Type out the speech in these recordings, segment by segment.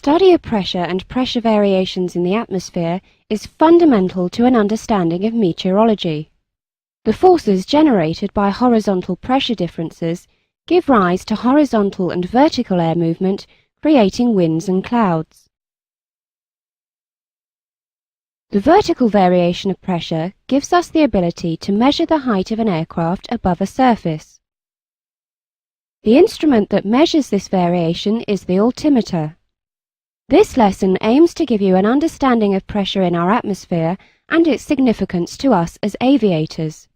study of pressure and pressure variations in the atmosphere is fundamental to an understanding of meteorology. The forces generated by horizontal pressure differences give rise to horizontal and vertical air movement, creating winds and clouds. The vertical variation of pressure gives us the ability to measure the height of an aircraft above a surface. The instrument that measures this variation is the altimeter. This lesson aims to give you an understanding of pressure in our atmosphere and its significance to us as aviators.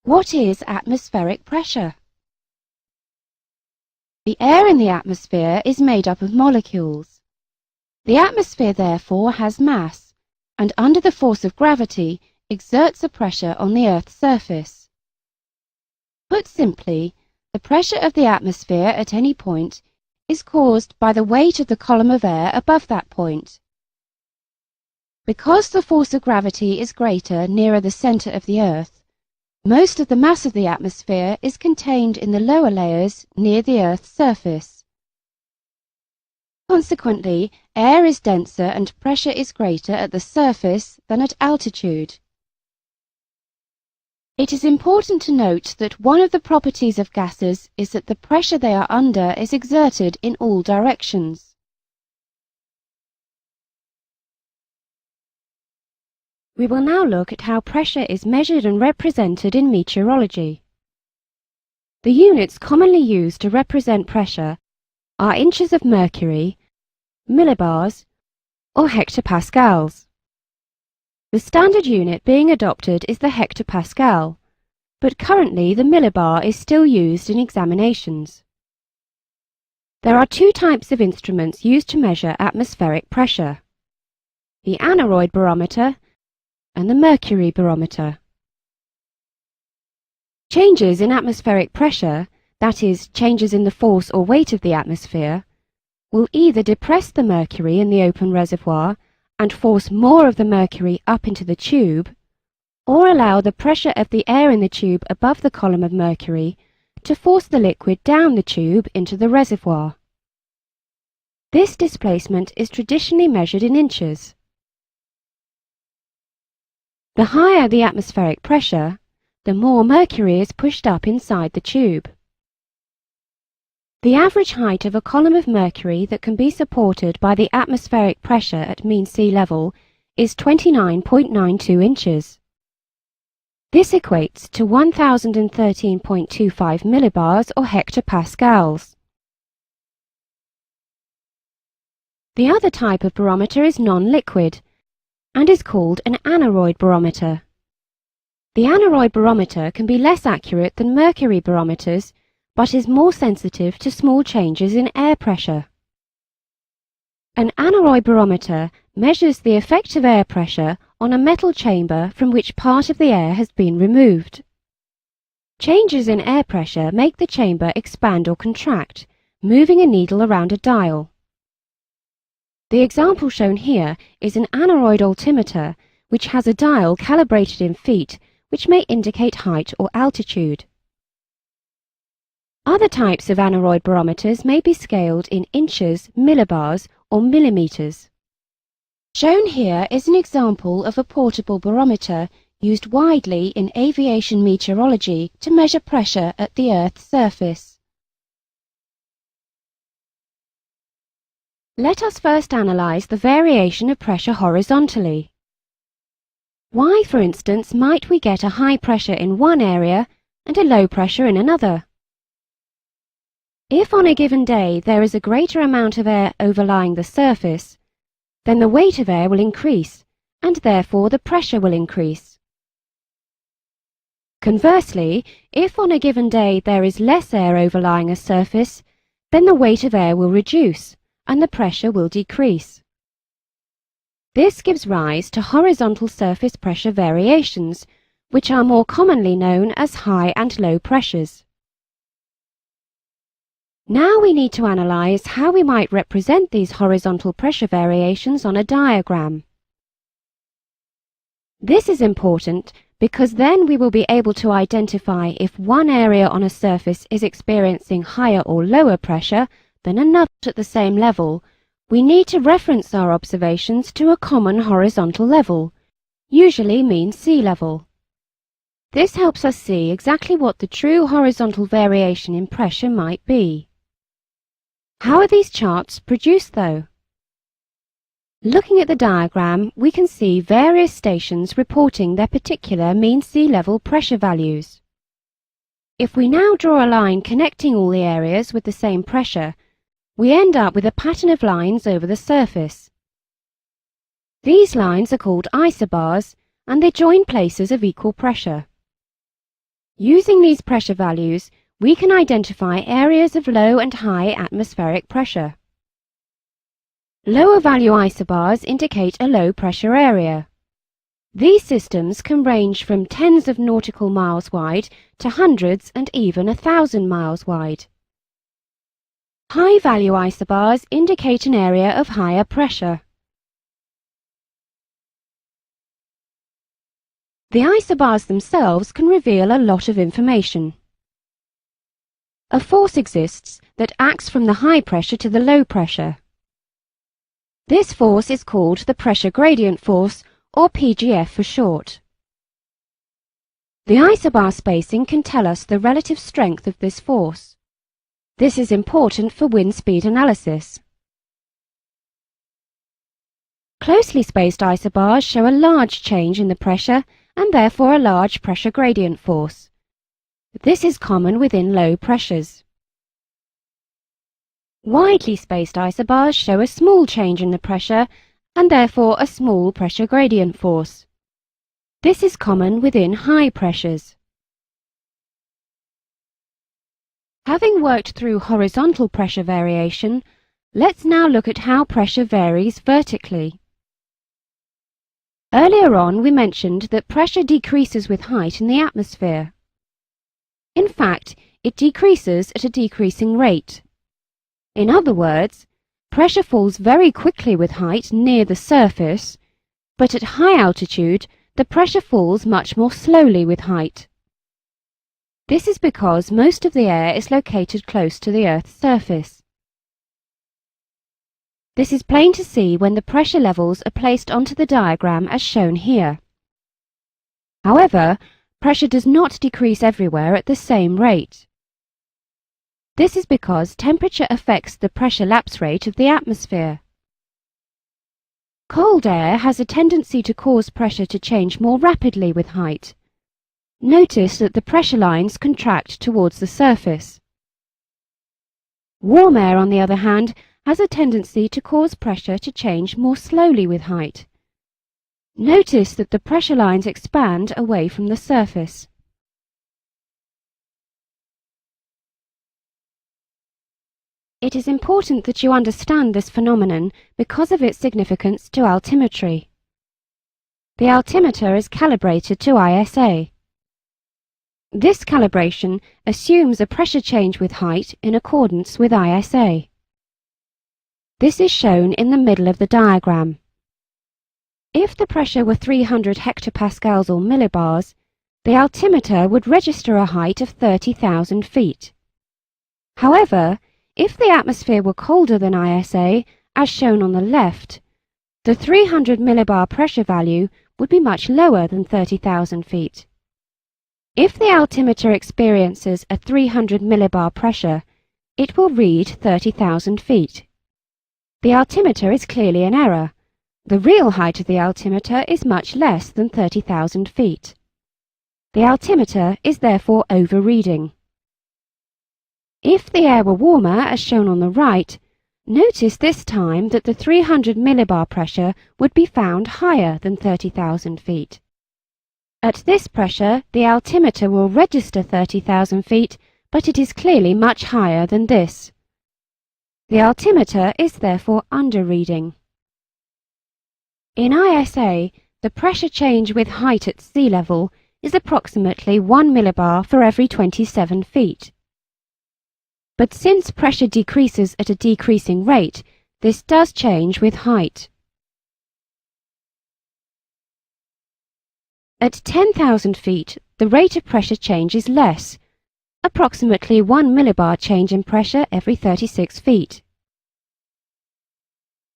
What is atmospheric pressure? The air in the atmosphere is made up of molecules. The atmosphere therefore has mass, and under the force of gravity exerts a pressure on the Earth's surface. Put simply, the pressure of the atmosphere at any point is caused by the weight of the column of air above that point. Because the force of gravity is greater nearer the centre of the Earth, most of the mass of the atmosphere is contained in the lower layers near the Earth's surface. Consequently, air is denser and pressure is greater at the surface than at altitude. It is important to note that one of the properties of gases is that the pressure they are under is exerted in all directions. We will now look at how pressure is measured and represented in meteorology. The units commonly used to represent pressure are inches of mercury, millibars, or hectopascals. The standard unit being adopted is the hectopascal, but currently the millibar is still used in examinations. There are two types of instruments used to measure atmospheric pressure: the aneroid barometer and the mercury barometer. Changes in atmospheric pressure, that is, changes in the force or weight of the atmosphere, will either depress the mercury in the open reservoir and force more of the mercury up into the tube, or allow the pressure of the air in the tube above the column of mercury to force the liquid down the tube into the reservoir. This displacement is traditionally measured in inches. The higher the atmospheric pressure, the more mercury is pushed up inside the tube. The average height of a column of mercury that can be supported by the atmospheric pressure at mean sea level is 29.92 inches. This equates to 1013.25 millibars or hectopascals. The other type of barometer is non-liquid and is called an aneroid barometer. The aneroid barometer can be less accurate than mercury barometers, but is more sensitive to small changes in air pressure. An aneroid barometer measures the effect of air pressure on a metal chamber from which part of the air has been removed. Changes in air pressure make the chamber expand or contract, moving a needle around a dial. The example shown here is an aneroid altimeter, which has a dial calibrated in feet, which may indicate height or altitude. Other types of aneroid barometers may be scaled in inches, millibars, or millimeters. Shown here is an example of a portable barometer used widely in aviation meteorology to measure pressure at the Earth's surface. Let us first analyze the variation of pressure horizontally. Why, for instance, might we get a high pressure in one area and a low pressure in another? If on a given day there is a greater amount of air overlying the surface, then the weight of air will increase, and therefore the pressure will increase. Conversely, if on a given day there is less air overlying a surface, then the weight of air will reduce, and the pressure will decrease. This gives rise to horizontal surface pressure variations, which are more commonly known as high and low pressures. Now we need to analyze how we might represent these horizontal pressure variations on a diagram. This is important because then we will be able to identify if one area on a surface is experiencing higher or lower pressure then another at the same level, we need to reference our observations to a common horizontal level, usually mean sea level. This helps us see exactly what the true horizontal variation in pressure might be. How are these charts produced though? Looking at the diagram, we can see various stations reporting their particular mean sea level pressure values. If we now draw a line connecting all the areas with the same pressure, we end up with a pattern of lines over the surface. These lines are called isobars, and they join places of equal pressure. Using these pressure values, we can identify areas of low and high atmospheric pressure. Lower value isobars indicate a low pressure area. These systems can range from tens of nautical miles wide to hundreds and even 1,000 miles wide. High value isobars indicate an area of higher pressure. The isobars themselves can reveal a lot of information. A force exists that acts from the high pressure to the low pressure. This force is called the pressure gradient force, or PGF for short. The isobar spacing can tell us the relative strength of this force. This is important for wind speed analysis. Closely spaced isobars show a large change in the pressure and therefore a large pressure gradient force. This is common within low pressures. Widely spaced isobars show a small change in the pressure and therefore a small pressure gradient force. This is common within high pressures. Having worked through horizontal pressure variation, let's now look at how pressure varies vertically. Earlier on, we mentioned that pressure decreases with height in the atmosphere. In fact, it decreases at a decreasing rate. In other words, pressure falls very quickly with height near the surface, but at high altitude, the pressure falls much more slowly with height. This is because most of the air is located close to the Earth's surface. This is plain to see when the pressure levels are placed onto the diagram as shown here. However, pressure does not decrease everywhere at the same rate. This is because temperature affects the pressure lapse rate of the atmosphere. Cold air has a tendency to cause pressure to change more rapidly with height. Notice that the pressure lines contract towards the surface. Warm air, on the other hand, has a tendency to cause pressure to change more slowly with height. Notice that the pressure lines expand away from the surface. It is important that you understand this phenomenon because of its significance to altimetry. The altimeter is calibrated to ISA. This calibration assumes a pressure change with height in accordance with ISA. This is shown in the middle of the diagram. If the pressure were 300 hectopascals or millibars, the altimeter would register a height of 30,000 feet. However, if the atmosphere were colder than ISA, as shown on the left, the 300 millibar pressure value would be much lower than 30,000 feet. If the altimeter experiences a 300 millibar pressure, it will read 30,000 feet. The altimeter is clearly in error. The real height of the altimeter is much less than 30,000 feet. The altimeter is therefore overreading. If the air were warmer, as shown on the right, notice this time that the 300 millibar pressure would be found higher than 30,000 feet. At this pressure, the altimeter will register 30,000 feet, but it is clearly much higher than this. The altimeter is therefore under-reading. In ISA, the pressure change with height at sea level is approximately 1 millibar for every 27 feet. But since pressure decreases at a decreasing rate, this does change with height. At 10,000 feet, the rate of pressure change is less, approximately 1 millibar change in pressure every 36 feet.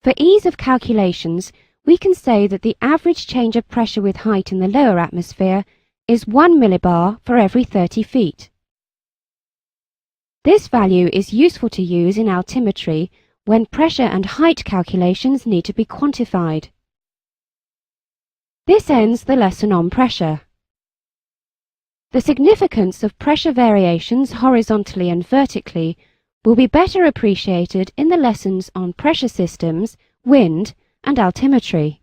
For ease of calculations, we can say that the average change of pressure with height in the lower atmosphere is 1 millibar for every 30 feet. This value is useful to use in altimetry when pressure and height calculations need to be quantified. This ends the lesson on pressure. The significance of pressure variations horizontally and vertically will be better appreciated in the lessons on pressure systems, wind, and altimetry.